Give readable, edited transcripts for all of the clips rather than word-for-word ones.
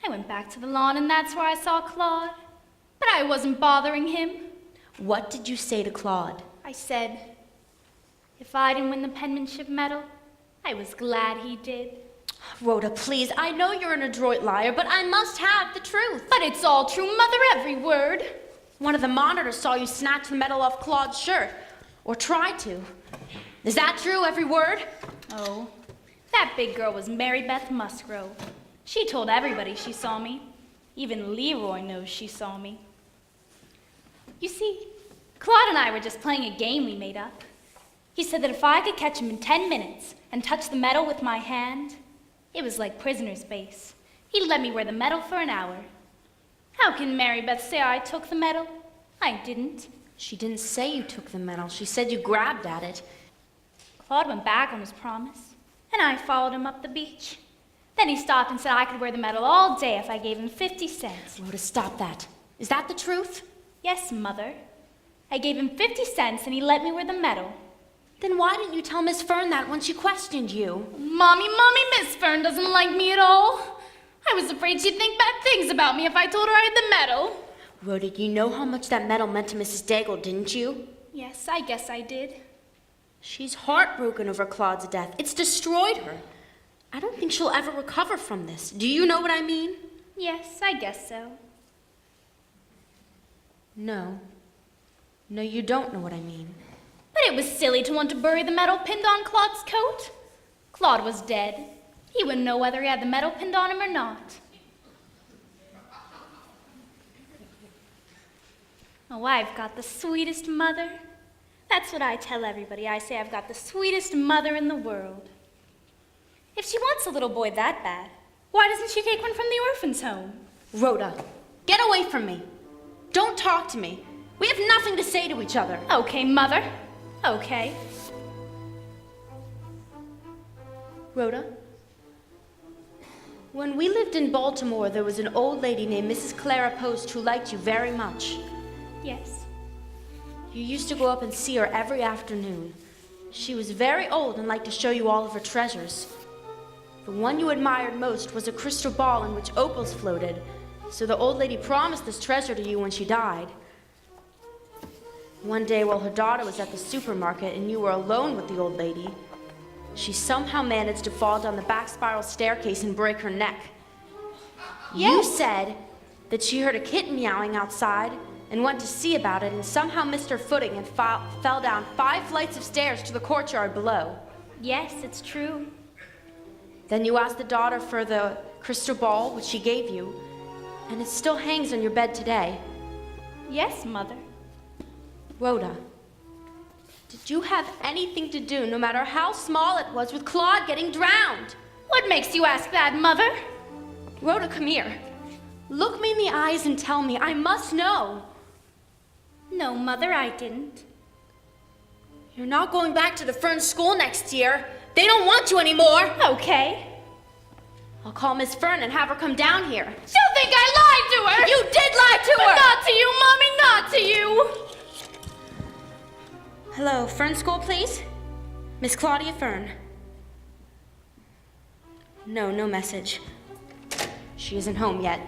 I went back to the lawn and that's where I saw Claude. But I wasn't bothering him. What did you say to Claude? I said, if I didn't win the penmanship medal, I was glad he did. Rhoda, please, I know you're an adroit liar, but I must have the truth. But it's all true, Mother, every word. One of the monitors saw you snatch the medal off Claude's shirt, or try to. Is that true, every word? Oh, that big girl was Mary Beth Musgrove. She told everybody she saw me. Even Leroy knows she saw me. You see, Claude and I were just playing a game we made up. He said that if I could catch him in 10 minutes and touch the medal with my hand, it was like prisoner's base. He'd let me wear the medal for an hour. How can Mary Beth say I took the medal? I didn't. She didn't say you took the medal. She said you grabbed at it. Claude went back on his promise, and I followed him up the beach. Then he stopped and said I could wear the medal all day if I gave him 50 cents. Rhoda, stop that. Is that the truth? Yes, Mother. I gave him 50 cents and he let me wear the medal. Then why didn't you tell Miss Fern that when she questioned you? Mommy, Miss Fern doesn't like me at all. I was afraid she'd think bad things about me if I told her I had the medal. Rhoda, you know how much that medal meant to Mrs. Daigle, didn't you? Yes, I guess I did. She's heartbroken over Claude's death. It's destroyed her. I don't think she'll ever recover from this. Do you know what I mean? Yes, I guess so. No. No, you don't know what I mean. But it was silly to want to bury the medal pinned on Claude's coat. Claude was dead. He wouldn't know whether he had the medal pinned on him or not. Oh, I've got the sweetest mother. That's what I tell everybody. I say I've got the sweetest mother in the world. If she wants a little boy that bad, why doesn't she take one from the orphan's home? Rhoda, get away from me. Don't talk to me. We have nothing to say to each other. Okay, Mother. Okay. Rhoda, when we lived in Baltimore, there was an old lady named Mrs. Clara Post who liked you very much. Yes. You used to go up and see her every afternoon. She was very old and liked to show you all of her treasures. The one you admired most was a crystal ball in which opals floated, so the old lady promised this treasure to you when she died. One day while her daughter was at the supermarket and you were alone with the old lady, she somehow managed to fall down the back spiral staircase and break her neck. Yes. You said that she heard a kitten meowing outside and went to see about it and somehow missed her footing and fell down 5 flights of stairs to the courtyard below. Yes, it's true. Then you asked the daughter for the crystal ball, which she gave you, and it still hangs on your bed today. Yes, Mother. Rhoda, did you have anything to do, no matter how small it was, with Claude getting drowned? What makes you ask that, Mother? Rhoda, come here. Look me in the eyes and tell me. I must know. No, Mother, I didn't. You're not going back to the Fern school next year. They don't want you anymore. Okay. I'll call Miss Fern and have her come down here. She'll think I lied to her! You did lie to her! But not to you, Mommy, not to you! Hello, Fern school, please? Miss Claudia Fern. No message. She isn't home yet.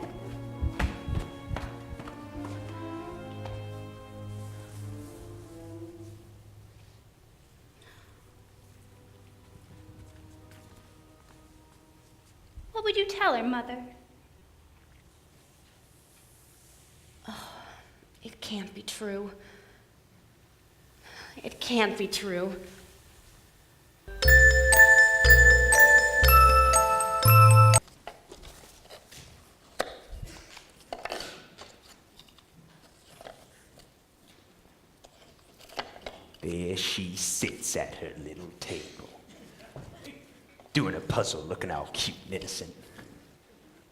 What would you tell her, Mother? Oh, it can't be true. It can't be true. There she sits at her little table, doing a puzzle, looking all cute and innocent.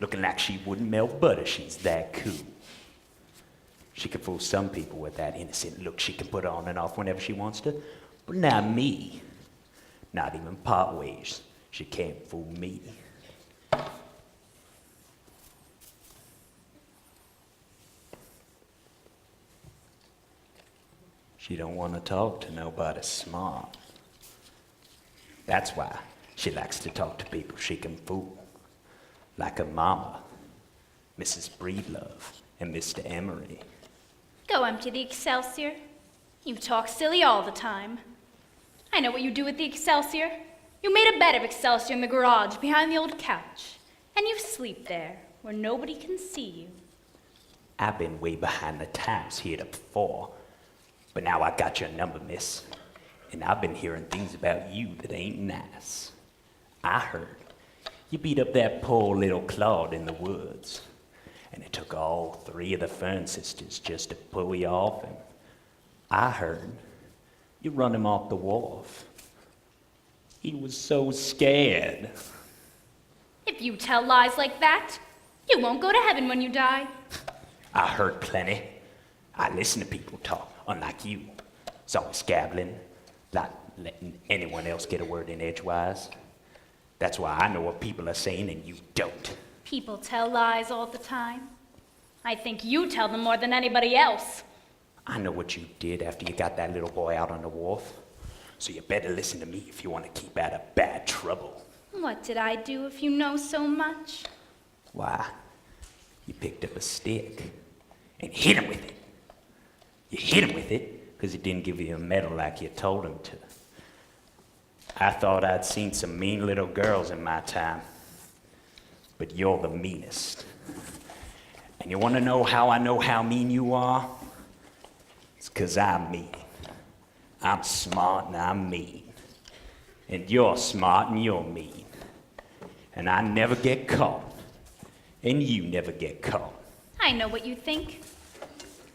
Looking like she wouldn't melt butter, she's that cool. She can fool some people with that innocent look she can put on and off whenever she wants to, but not me. Not even part ways. She can't fool me. She don't want to talk to nobody smart. That's why she likes to talk to people she can fool. Like her mama. Mrs. Breedlove, and Mr. Emery. Go empty the Excelsior. You talk silly all the time. I know what you do with the Excelsior. You made a bed of Excelsior in the garage behind the old couch, and you sleep there where nobody can see you. I've been way behind the times heretofore, but now I got your number, miss, and I've been hearing things about you that ain't nice. I heard you beat up that poor little Claude in the woods, and it took all 3 of the Fern sisters just to pull you off him. I heard you run him off the wharf. He was so scared. If you tell lies like that, you won't go to heaven when you die. I heard plenty. I listen to people talk, unlike you. It's always gabbling, not letting anyone else get a word in edgewise. That's why I know what people are saying and you don't. People tell lies all the time. I think you tell them more than anybody else. I know what you did after you got that little boy out on the wharf. So you better listen to me if you want to keep out of bad trouble. What did I do if you know so much? Why, you picked up a stick and hit him with it. You hit him with it because he didn't give you a medal like you told him to. I thought I'd seen some mean little girls in my time, but you're the meanest. And you want to know how mean you are? It's because I'm mean. I'm smart and I'm mean. And you're smart and you're mean. And I never get caught. And you never get caught. I know what you think.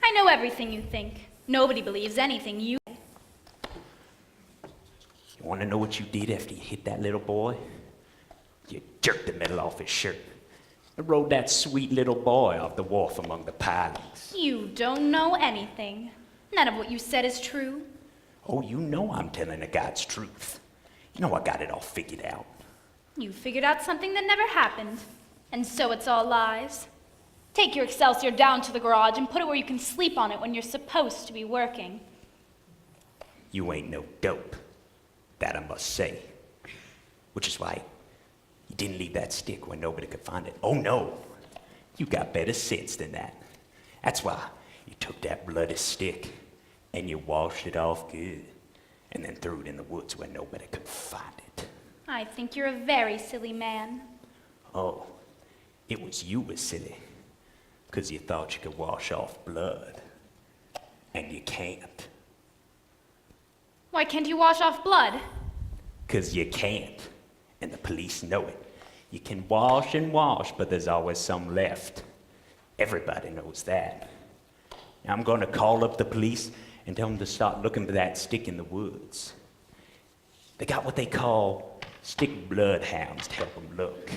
I know everything you think. Nobody believes anything you say. You want to know what you did after you hit that little boy? You jerked the metal off his shirt and rode that sweet little boy off the wharf among the pilings. You don't know anything. None of what you said is true. Oh, you know I'm telling the God's truth. You know I got it all figured out. You figured out something that never happened. And so it's all lies. Take your Excelsior down to the garage and put it where you can sleep on it when you're supposed to be working. You ain't no dope. That I must say. Which is why you didn't leave that stick where nobody could find it. Oh no, you got better sense than that. That's why you took that bloody stick and you washed it off good and then threw it in the woods where nobody could find it. I think you're a very silly man. Oh, it was you was silly, 'cause you thought you could wash off blood, and you can't. Why can't you wash off blood? 'Cause you can't, and the police know it. You can wash and wash, but there's always some left. Everybody knows that. Now I'm gonna call up the police and tell them to start looking for that stick in the woods. They got what they call stick bloodhounds to help them look.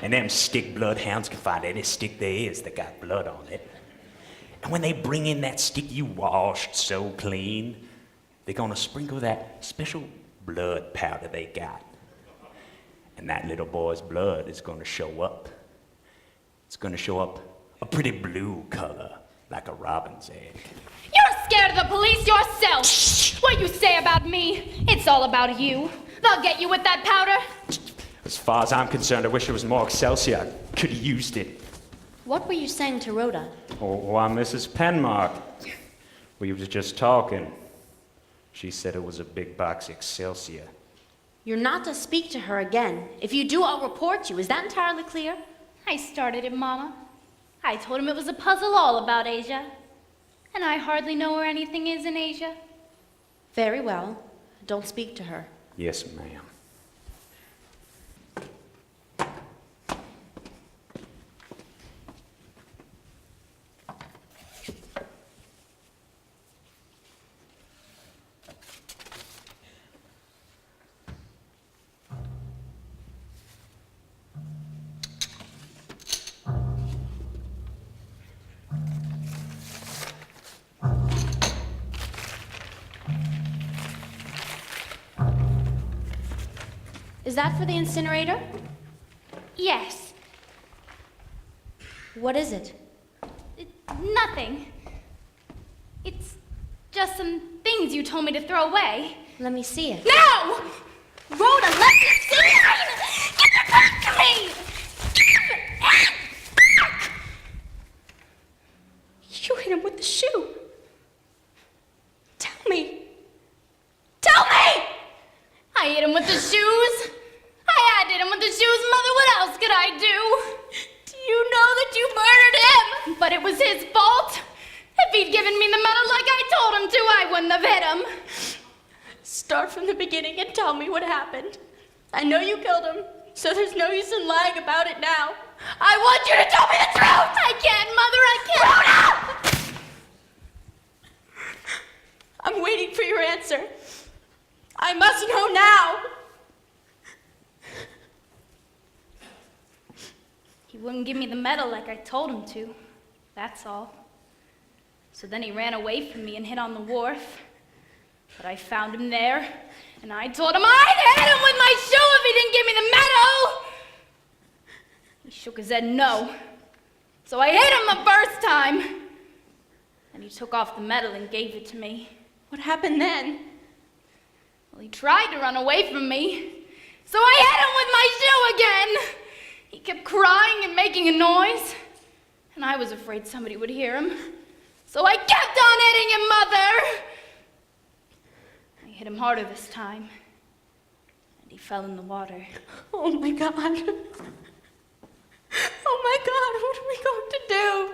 And them stick bloodhounds can find any stick there is that got blood on it. And when they bring in that stick you washed so clean, they're gonna sprinkle that special blood powder they got. And that little boy's blood is gonna show up. It's gonna show up a pretty blue color, like a robin's egg. You're scared of the police yourself! Shh. What you say about me, it's all about you. They'll get you with that powder. As far as I'm concerned, I wish there was more Excelsior. I could have used it. What were you saying to Rhoda? Oh, why, Mrs. Penmark. We was just talking. She said it was a big box Excelsior. You're not to speak to her again. If you do, I'll report you. Is that entirely clear? I started it, Mama. I told him it was a puzzle all about Asia. And I hardly know where anything is in Asia. Very well. Don't speak to her. Yes, ma'am. Is that for the incinerator? Yes. What is it? Nothing. It's just some things you told me to throw away. Let me see it. No! Rhoda, let me see it! Give it back to me! Give it! I do? Do you know that you murdered him? But it was his fault. If he'd given me the medal like I told him to, I wouldn't have hit him. Start from the beginning and tell me what happened. I know you killed him, so there's no use in lying about it now. I want you to tell me the truth! I can't, Mother, I can't. Rhoda! I'm waiting for your answer. I must know now. He wouldn't give me the medal like I told him to. That's all. So then he ran away from me and hid on the wharf. But I found him there, and I told him I'd hit him with my shoe if he didn't give me the medal! He shook his head no. So I hit him the first time. And he took off the medal and gave it to me. What happened then? Well, he tried to run away from me. So I hit him with my shoe again. He kept crying and making a noise. And I was afraid somebody would hear him. So I kept on hitting him, Mother. I hit him harder this time. And he fell in the water. Oh my God. Oh my God, what are we going to do?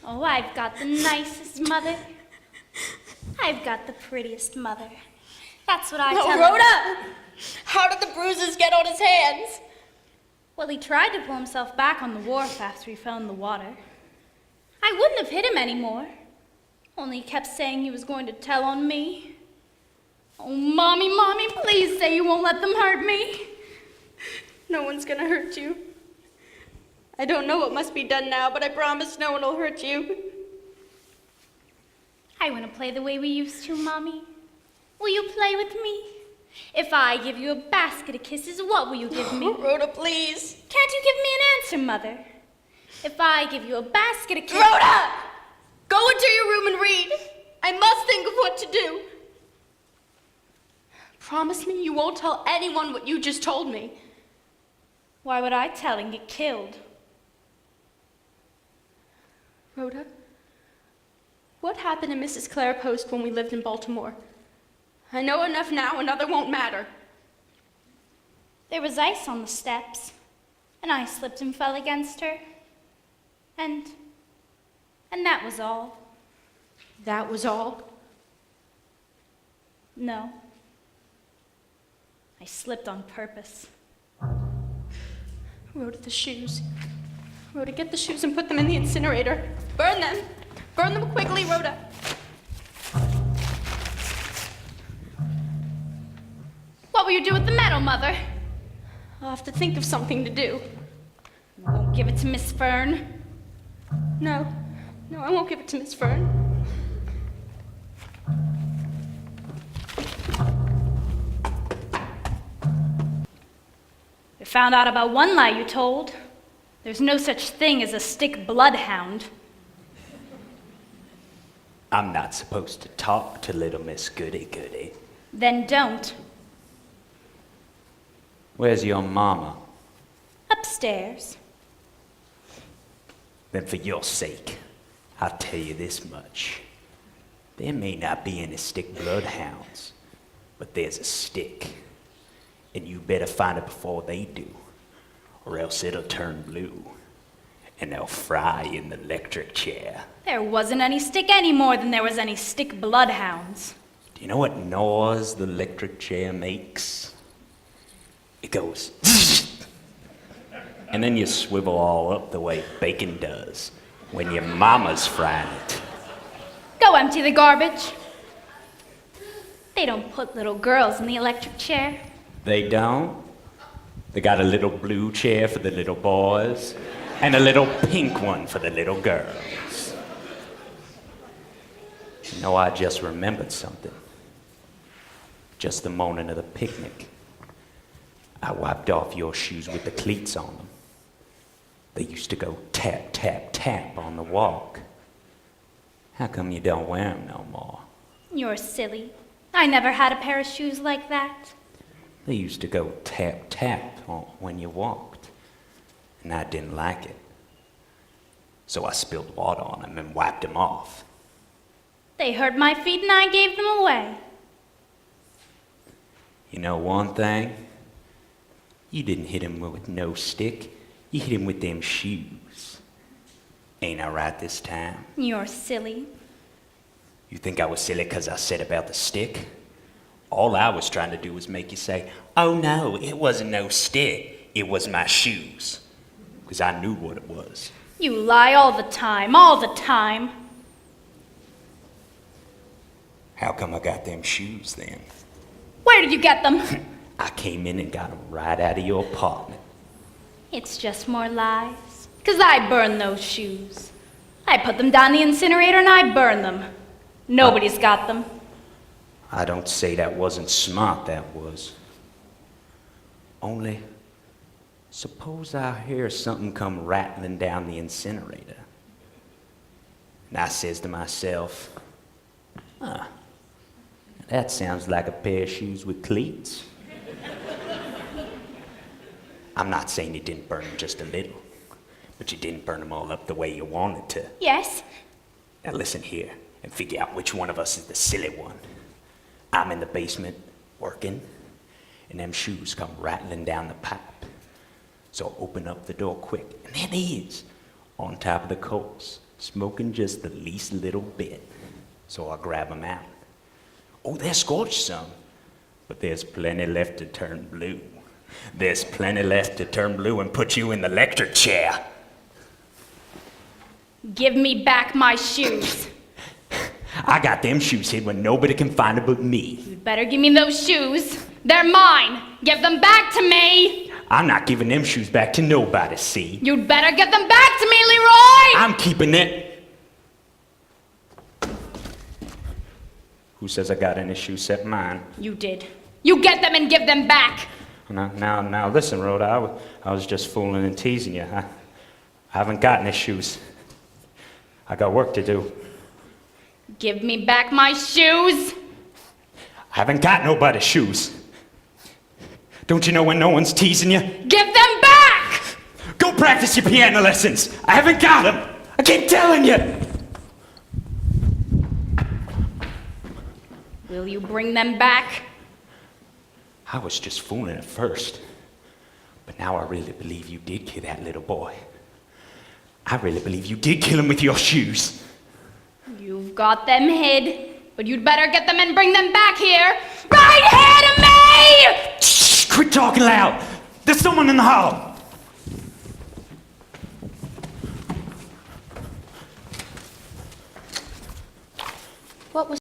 Oh, I've got the nicest mother. I've got the prettiest mother. That's what I tell him. Rhoda! How did the bruises get on his hands? Well, he tried to pull himself back on the wharf after he fell in the water. I wouldn't have hit him anymore. Only he kept saying he was going to tell on me. Oh, Mommy, please say you won't let them hurt me. No one's gonna hurt you. I don't know what must be done now, but I promise no one will hurt you. I want to play the way we used to, Mommy. Will you play with me? If I give you a basket of kisses, what will you give me? Rhoda, please. Can't you give me an answer, Mother? If I give you a basket of kisses... Rhoda! Go into your room and read. I must think of what to do. Promise me you won't tell anyone what you just told me. Why would I tell and get killed? Rhoda, what happened to Mrs. Claire Post when we lived in Baltimore? I know enough now, another won't matter. There was ice on the steps, and I slipped and fell against her. And that was all. That was all? No. I slipped on purpose. Rhoda, the shoes. Rhoda, get the shoes and put them in the incinerator. Burn them. Burn them quickly, Rhoda. What will you do with the medal, Mother? I'll have to think of something to do. You won't give it to Miss Fern. No, I won't give it to Miss Fern. I found out about one lie you told. There's no such thing as a stick bloodhound. I'm not supposed to talk to little Miss Goody-Goody. Then don't. Where's your mama? Upstairs. Then for your sake, I'll tell you this much. There may not be any stick bloodhounds, but there's a stick. And you better find it before they do, or else it'll turn blue, and they'll fry in the electric chair. There wasn't any stick any more than there was any stick bloodhounds. Do you know what noise the electric chair makes? It goes, and then you swivel all up the way bacon does when your mama's frying it. Go empty the garbage. They don't put little girls in the electric chair. They don't. They got a little blue chair for the little boys and a little pink one for the little girls. You know, I just remembered something. Just the morning of the picnic, I wiped off your shoes with the cleats on them. They used to go tap, tap, tap on the walk. How come you don't wear them no more? You're silly. I never had a pair of shoes like that. They used to go tap, tap when you walked, and I didn't like it. So I spilled water on them and wiped them off. They hurt my feet and I gave them away. You know one thing? You didn't hit him with no stick. You hit him with them shoes. Ain't I right this time? You're silly. You think I was silly 'cause I said about the stick? All I was trying to do was make you say, oh no, it wasn't no stick. It was my shoes. 'Cause I knew what it was. You lie all the time, all the time. How come I got them shoes then? Where did you get them? I came in and got them right out of your apartment. It's just more lies. 'Cause I burned those shoes. I put them down the incinerator and I burned them. Nobody's got them. I don't say that wasn't smart, that was. Only, suppose I hear something come rattling down the incinerator. And I says to myself, huh, that sounds like a pair of shoes with cleats. I'm not saying you didn't burn them just a little, but you didn't burn them all up the way you wanted to. Yes? Now listen here and figure out which one of us is the silly one. I'm in the basement working, and them shoes come rattling down the pipe. So I open up the door quick, and there he is, on top of the coals, smoking just the least little bit. So I grab him out. Oh, they're scorched some, but there's plenty left to turn blue. There's plenty left to turn blue and put you in the electric chair. Give me back my shoes. I got them shoes hid when nobody can find them but me. You'd better give me those shoes. They're mine. Give them back to me. I'm not giving them shoes back to nobody, see? You'd better give them back to me, Leroy! I'm keeping it. Who says I got any shoes except mine? You did. You get them and give them back. Now, listen, Rhoda, I was just fooling and teasing you. I haven't got any shoes. I got work to do. Give me back my shoes. I haven't got nobody's shoes. Don't you know when no one's teasing you? Give them back! Go practice your piano lessons. I haven't got them. I keep telling you. Will you bring them back? I was just fooling at first. But now I really believe you did kill that little boy. I really believe you did kill him with your shoes. You've got them hid, but you'd better get them and bring them back here. Right here to me! Shh, quit talking loud. There's someone in the hall. What was